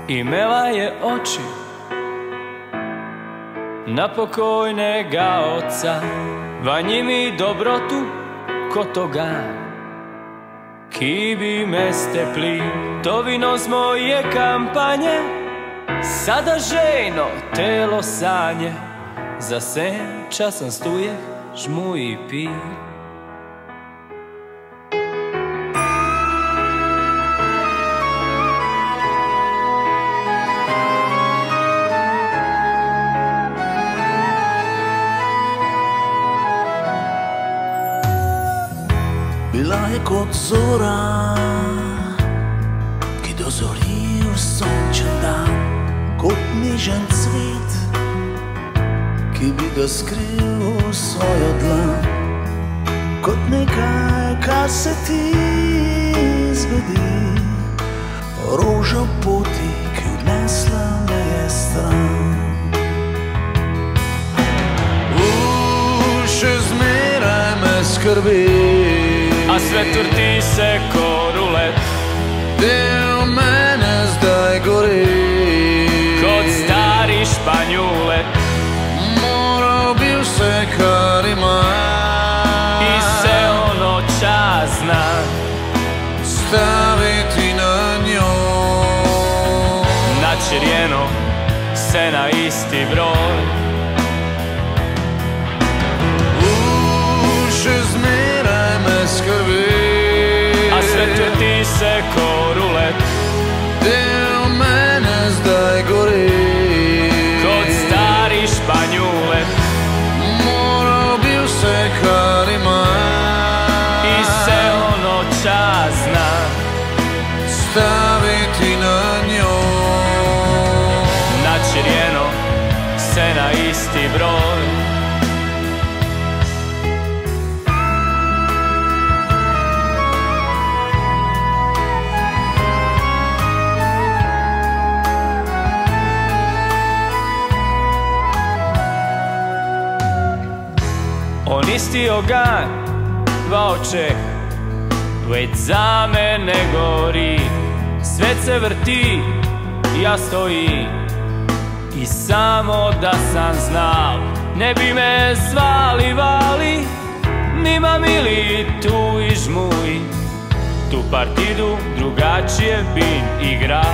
imela je oči na pokojnega oca, vanji mi dobrotu ko toga, ki bi me stepli, to vino z moje kampanje, sada žejno telo sanje, za sen časan stuje žmu i pi. Bila je kot zora, ki dozori v sončen dan, kot nežen cvet, ki bi ga skril v svojo dlan, kot nekaj, kar se ti zgodi, roža v poti, ki odnesla me je stran. Še zmeraj me skrbi, a svet vrti se ko rulet, del mene zdaj gori kot stari španjulet. Moral bi vse, kar ima, i se ono čas zna staviti na njo, načerjeno se na isti broj. Še zmeraj me skrbi, a svet vrti se ko rulet, del mene zdaj gori kot stari španjulet. Moral bi vse, kar ima, i se ono čas zna staviti na njo, načerjeno se na isti broj. On isti oganj, dva očeh, već za mene gori, svet se vrti, ja stojim, i samo da sam znal, ne bi me zvali vali, nima mili tu i žmuj, tu partidu drugačije bin igra.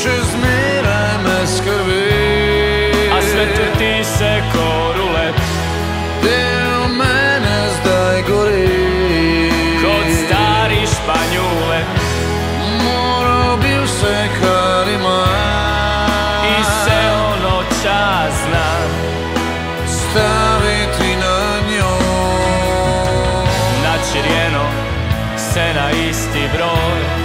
Še zmeraj me skrbi, a svet vrti se ko rulet, del mene zdaj gori kot stari španjulet. Moral bi vse, kar ima, i se ono čas zna staviti na njo, načerjeno se na isti broj.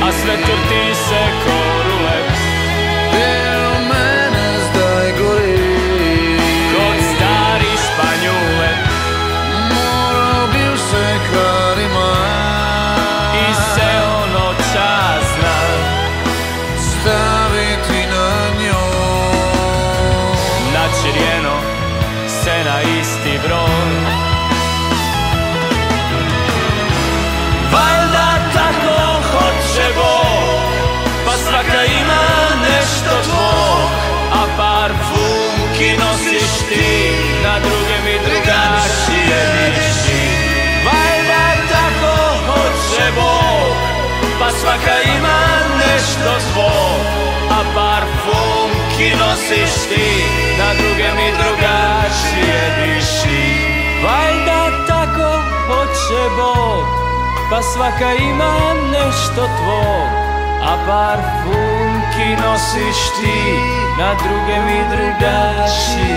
A svet vrti se ko rulet, del mene zdaj gori kot stari španjulet. Moral bi vse, kar ima, i se ono čas zna staviti na njo, načerjeno se na isti broj. Valjda tako hoće Bog, pa svaka ima nešto tvog, a parfum ki nosiš ti na druge mi drugačije diši. Valjda tako hoće Bog, pa svaka ima nešto tvog, a parfum ki nosiš ti na druge mi drugačije diši. Valjda tako hoće Bog, pa svaka ima nešto tvog, a parfum ki nosiš ti na druge mi drugačije